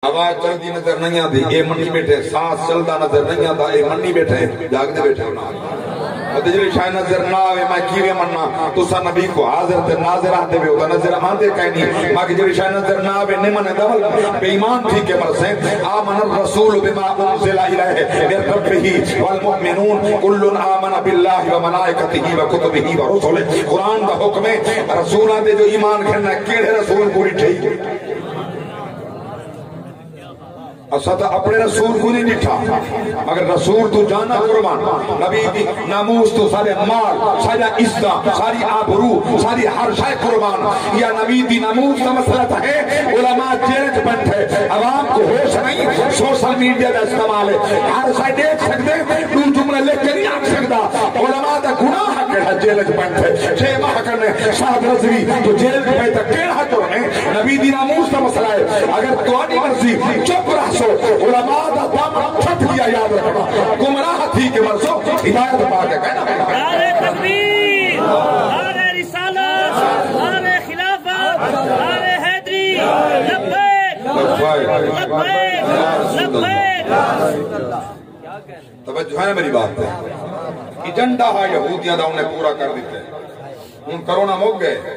آواز چلتی نظر نہیں آتی اے منی بیٹھے سانس چلتا نظر نہیں آتا اے منی بیٹھے جاگتے بیٹھے ہونا تجری شاہ نظر نہ آوے میں کیوے مننا تو سا نبی کو حاضر تے ناظر آتے بھی ہوتا نظر آتے کہیں نہیں ماں کی جری شاہ نظر نہ آوے نمن دول بے ایمان تھی کے مرسیں آمن الرسول بما انزل الیہ من ربہ والمؤمنون کل آمن باللہ وملائکتہ وکتبہ ورسلہ قرآن دا حکم ہے رسولان دے جو ایمان کھڑنا کیڑے رسول پوری ٹھئی اساں اپنے رسول کو نہیں ڈٹھا مگر رسول تو جانا قربان نبی دی ناموس تو سارے مال سارا عزت ساری آبرو ساری ہر شے قربان یا نبی دی ناموس کا مسئلہ ہے علماء جیل بیٹھے عوام کو ہوش نہیں سوشل میڈیا کا استعمال ہے ہر شے دیکھ سکتے دو جملے لکھ کے نہیں آ سکتا علماء دا گناہ کیڑا جیل بیٹھے 6 ماہ کرنے شاہد رضوی تو جیل بیٹھے کیڑا کرنے نبی دی ناموس کا مسئلہ ہے اگر تہاڈی مرضی چپ رہ علماء دا دم چھٹ لیا یاد رکھنا گمراہ تھی کہ مرسو ہدایت پا کے کہنا نعرہ تکبیر نعرہ رسالت نعرہ خلافت نعرہ حیدری لبیک لبیک لبیک توجہ ہے میری بات ہے ایجنڈا ہے یہودیاں دا انہیں پورا کر دیتے ان کرونا موک گئے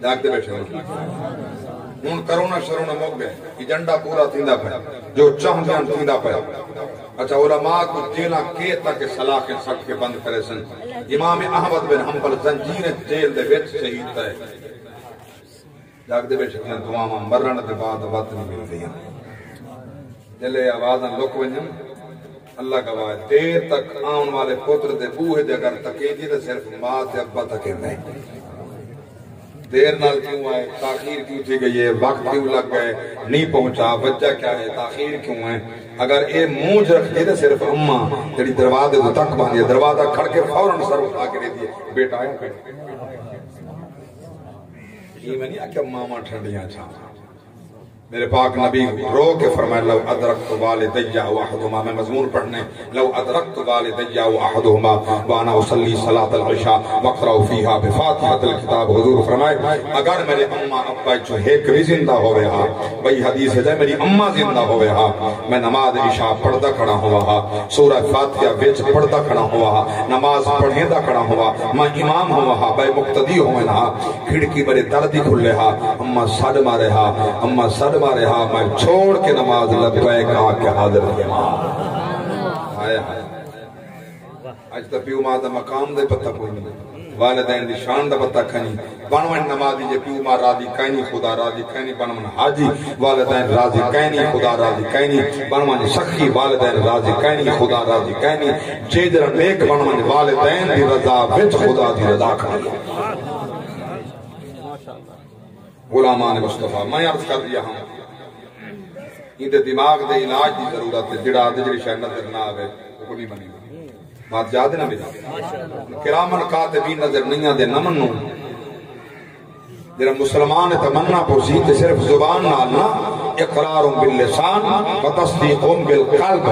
جاگتے بیٹھے ان کرونا شرونا موک گئے ایجنڈا پورا تھیندا پہ جو چاہدیاں تھیندا پہ اچھا علماء کو جیلہ کے تک سلاخیں سٹ کے بند کرے سن امام احمد بن حنبل زنجیر جیل دے وچ شہید ہے جاگ دے بیٹھے ہیں دعاواں مرن دے بعد وقت نہیں مل دیا دلے آوازاں لک ونجن اللہ گواہ ہے دیر تک آن والے پتر دے بوہے دے اگر تکے دی تے صرف ماں تے ابا تکے نہیں دیر نال کیوں آئے تاخیر کیوں تھی گئی ہے وقت کیوں لگ گئے نہیں پہنچا وجہ کیا ہے تاخیر کیوں ہے اگر اے مونج رکھ دیتے صرف اماں جڑی دروازے تو تک باندھی ہے دروازہ کھڑ کے فوراً سر اٹھا کے دے دیے بیٹا آیا کہیں یہ میں نہیں آکیا ماما ٹھنڈیاں چھاں میرے پاک نبی رو کے فرمائے لو ادرکت والدیہ و احدہما میں مضمون پڑھنے لو ادرکت والدیہ و احدہما وانا اصلی صلاة العشاء وقرأ فیہا بفاتحة الکتاب حضور فرمائے اگر میرے اممہ ابا جو ایک بھی زندہ ہوئے ہاں وہی حدیث ہے میری اممہ زندہ ہوئے ہاں میں نماز عشاء پڑھدا کھڑا ہوا ہاں سورہ فاتحہ ویچ پڑھدا کھڑا ہوا ہاں نماز پڑھیں دا کھڑا ہوا میں امام ہوا ہاں بے مقتدی ہوئے ہاں کھڑکی میرے دردی کھلے ہاں اممہ صد مارے ہاں اممہ صد مارے ہاں میں چھوڑ کے نماز لبیک آ کے حاضر کیا آیا آج تا پیو ماں دا مقام دے پتہ کوئی نہیں والدین دی شان دا پتہ کھنی بنوان نمازی جے پیو ماں راضی کہنی خدا راضی کہنی بنوان حاجی والدین راضی کہنی خدا راضی کہنی بنوان سخی والدین راضی کہنی خدا راضی کہنی جیدر نیک بنوان والدین دی رضا وچ خدا دی رضا کھنی غلامان مصطفیٰ میں عرض کر دیا ہوں یہ دماغ دے علاج دی ضرورت ہے جڑا جڑی شے نظر نہ آوے وہ نہیں بنی بات یاد نہ میرا کرامن کاتبین نظر نہیں آدے نہ منو جڑا مسلمان تمنا پرسی تے صرف زبان نال نہ اقرار باللسان و تصدیق بالقلب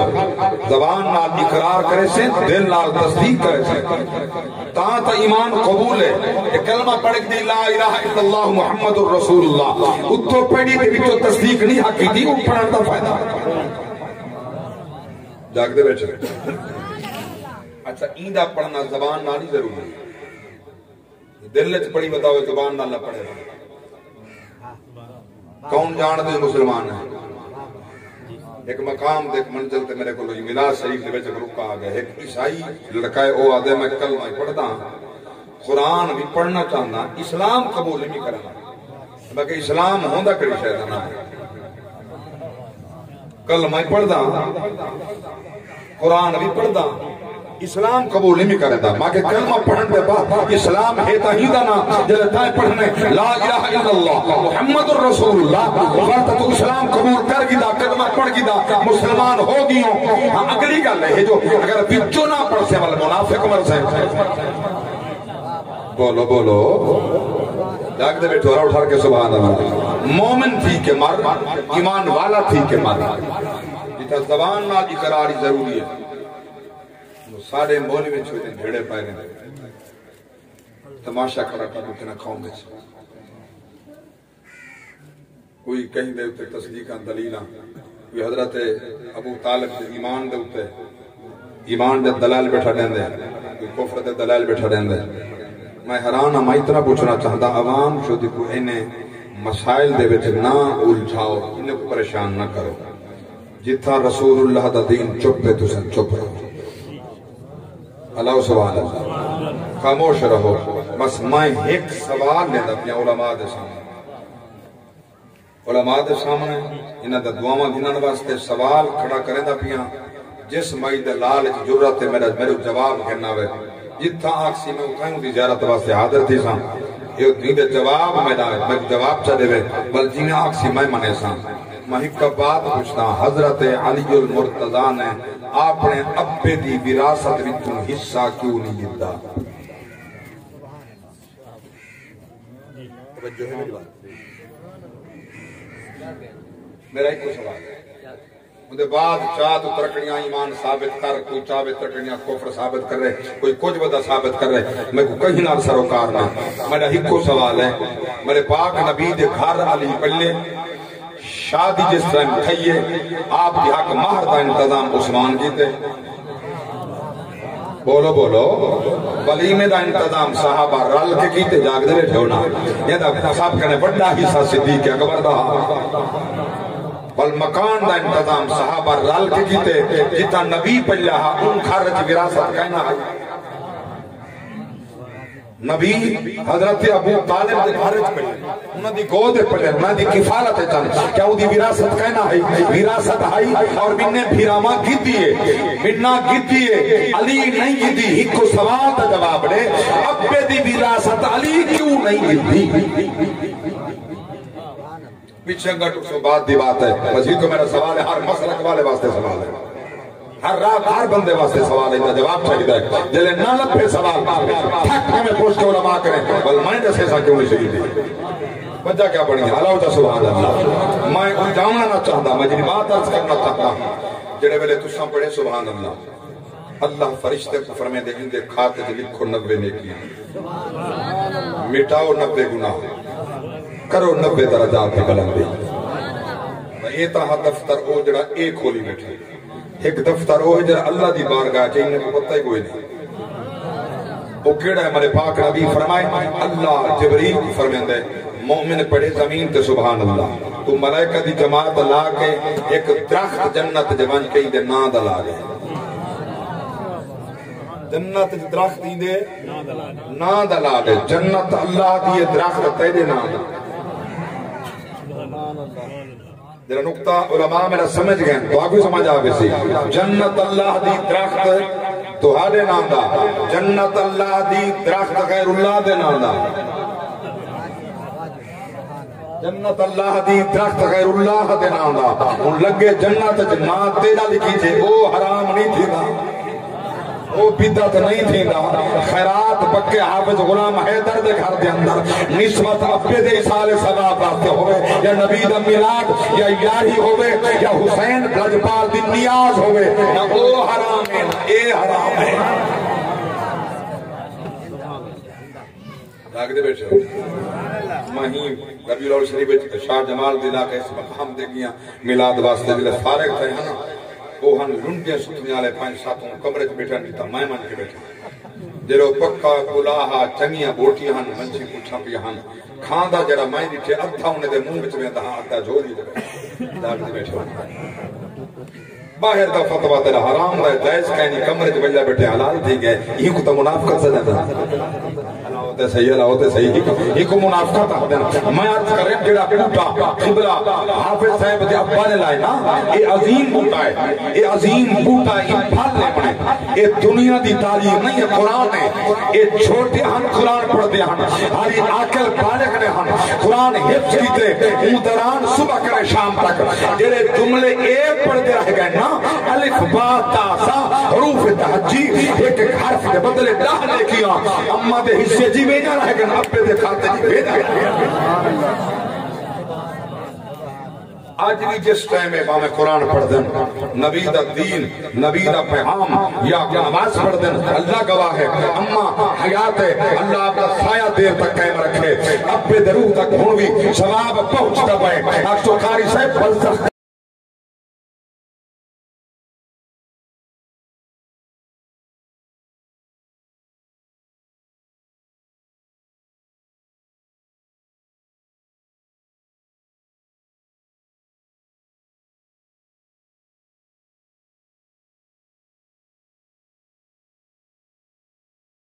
زبان نال اقرار کرے سے دل نال تصدیق کرے سے تا ایمان قبول ہے یہ کلمہ پڑھ دی لا الہ الا اللہ محمد الرسول اللہ اتو پڑھی دے وچوں تصدیق نہیں حقی دی وہ پڑھن دا فائدہ جاگ دے بیٹھے اچھا ایندا پڑھنا زبان نال ہی ضروری ہے دل وچ پڑھی بتاؤ زبان نال نہ پڑھے کون جان دے مسلمان ہے ایک مقام دے ایک منزل تے میرے کو میلاد شریف دے وچ رکا آ گیا ایک عیسائی لڑکا ہے او آدے میں کلمہ پڑھدا قرآن بھی پڑھنا چاہنا اسلام قبول نہیں کرنا میں کہ اسلام ہوندا کڑی شاید نہ کلمہ پڑھدا قرآن بھی پڑھدا اسلام قبول نہیں کرتا ماں کے کلمہ پڑھن دے بعد اسلام ہے تہیدہ نا جلے تائیں پڑھنے لا الہ الا اللہ محمد الرسول اللہ وقت تو اسلام قبول کر گی دا کلمہ پڑھ گی دا مسلمان ہو گی ہوں اگلی گل ہے جو اگر بچوں نہ پڑھ سے والا منافق مر سے بولو بولو جاگ دے بیٹھو رہا اٹھار کے سبحان اللہ مومن تھی کہ مر ایمان والا تھی کہ مر جتا زبان نہ اقراری ضروری ہے سارے مولی میں چھوٹے بھیڑے پائے گئے تماشا کھڑا کر کتنا کھاؤں گے کوئی کہیں دے اتے تصدیقاں دلیلاں، کوئی حضرت ابو طالب دے ایمان دے اتے ایمان دے دلائل بیٹھا دیں دے، کوئی کفر دے دلائل بیٹھا دیں دے. میں حیران ہوں، میں اتنا پوچھنا چاہتا عوام شو دی کو انہیں مسائل دے وچ نہ الجھاؤ، انہیں کو پریشان نہ کرو. جتھا رسول اللہ دا دین چپ پہ تسن چپ رہو. اللہ سبحان اللہ، خاموش رہو. بس میں ایک سوال لے دا اپنے علماء دے سامنے، علماء دے سامنے انہاں دا دعاواں گھنن واسطے سوال کھڑا کریں دا پیاں. جس مائی دے لالچ جرت ہے میرا جواب کہنا وے. جتھا آکسی میں اتھائیں دی زیارت واسطے حاضر تھی ساں، یہ دے جواب میں جواب چا دے وے بل جی میں آکسی میں منے ساں. میں ایک بات پوچھتا، حضرت علی المرتضیٰ نے اپنے ابے دی وراثت وچوں حصہ کیوں نہیں دیتا؟ توجہ ہے میری بات؟ میرا ایک سوال ہے. اندے بعد چاہ تو ترکڑیاں ایمان ثابت کر، کوئی چاہ ترکڑیاں کفر ثابت کر رہے، کوئی کچھ ودا ثابت کر رہے. میں کو کہیں نال سروکار نہ. میرا ایک سوال ہے، میرے پاک نبی دے گھر علی پلے شادی جس طرح تھئیے، آپ کی حق مہر دا انتظام عثمان کیتے. بولو بولو. ولیمے دا انتظام صحابہ رل کے کیتے، جاگ دے بیٹھے ہونا. یہ دا صاحب کہنے بڑا حصہ صدیق اکبر دا، بل مکان دا انتظام صحابہ رل کے کیتے. جتا نبی پلیا ان خارج وراثت کہنا ہے. نبی حضرت ابو طالب دے خارج پلیا، انہاں دی گود پلیا، انہاں دی کفالت چن. کیا وہ دی وراثت کہنا ہے؟ وراثت آئی اور مننے بھیراما گیدیے، مننا گیدیے، علی نہیں گیدی. ایک کو سوال دا جواب دے، ابے دی وراثت علی کیوں نہیں گیدی؟ پیچھے گھٹ سو بات دی بات ہے. مزید تو میرا سوال ہے، ہر مسلک والے واسطے سوال ہے، ہر رات ہر بندے واسطے سوال ہے. جواب چاہیے جلے نہ لپے سوال تھک میں پوچھ کے علماء کریں بل میں دسے سا کیوں نہیں سکی دی وجہ کیا پڑی ہے. اللہ سبحان اللہ. میں الجھاؤنا نہ چاہتا، میں جنی بات عرض کرنا چاہتا جڑے ویلے تساں پڑھے سبحان اللہ. اللہ فرشتے کو فرمے دے ان دے کھاتے دے لکھو 90 نیکیاں، مٹاؤ 90 گناہ، کرو 90 درجات کی بلندی. یہ تاہا دفتر او جڑا ایک کھولی بیٹھے، ایک دفتر او جڑا اللہ دی بارگاہ چاہیے انہیں کو پتہ ہی کوئی نہیں. وہ کیڑا ہے؟ میرے پاک نبی فرمائے اللہ جبریل کی فرمیندے مومن پڑھے زمین تے سبحان اللہ، تو ملائکہ دی جماعت لا کے ایک درخت جنت جوان کہیں دے نا دلا گئے. جنت درخت دی دے نا دلا گئے. جنت اللہ دی درخت تے دے نا دلا. جرا نقطہ علماء میرا سمجھ گئے تو آپ بھی سمجھ آگے سی. جنت اللہ دی درخت تو ہاڑے نام دا، جنت اللہ دی درخت غیر اللہ دے نام دا. جنت اللہ دی درخت غیر اللہ دے نام دا. ان لگے جنت جنات تیرا لکھی تھے، وہ حرام نہیں تھی نا، وہ بدعت نہیں تھی نا. خیرات بکے حافظ غلام حیدر دے گھر دے اندر نسبت ابے دے سال ثواب واسطے ہوئے، یا نبی دا میلاد یا یاری ہوئے، یا حسین لجپال دی نیاز ہوئے، نہ وہ حرام ہے نہ اے حرام ہے. لاگ دے بیٹھے مہین ربیع الاول شریف شاہ جمال دی علاقے اس مقام دے گیا میلاد واسطے دل فارغ تھے نا. وہ ہن لنڈے ستنے والے 5-7 کمرے چ بیٹھے نہیں تا میں من کے بیٹھا. جڑو پکا کلاہا چنگیاں بوٹیاں ہن منچی پٹھا پیا ہن کھاندا جڑا میں ڈٹھے ادھا انہاں دے منہ وچ ویندا ادھا جھولی دے لاگ دے بیٹھے. باہر دا فتوا تیرا حرام دا جائز کہیں کمرے چ بجلا بیٹھے حلال تھی گئے. یہ کو تو منافقت سے جاتا ہوتے صحیح ہے ہوتے صحیح یہ کو منافقت آ دینا. میں عرض کریں جڑا بوٹا قبلہ حافظ صاحب دے ابا نے لائے نا، یہ عظیم بوٹا ہے، یہ عظیم بوٹا ہے، یہ پھل لے بنے. یہ دنیا دی تعلیم نہیں ہے، قرآن ہے. یہ چھوٹے ہن قرآن پڑھتے ہن، ہاری عاقل بالغ نے ہن قرآن حفظ کیتے مدران صبح کرے شام تک. جڑے جملے ایک پڑھتے رہ گئے نا، الف با تا سا حروف تہجی ایک ایک حرف کے بدلے 10 نیکیاں اما دے حصے جی بھیجا رہ گئے، ابے دے کھاتے جی بھیجا. آج بھی جس ٹائم ہے میں قرآن پڑھ دن نبی دا دین نبی دا پیغام یا نماز پڑھ دن اللہ گواہ ہے اما حیات ہے اللہ آپ کا سایہ دیر تک قائم رکھے اب بے درود تک ہوں بھی ثواب پہنچتا پائے آپ تو قاری صاحب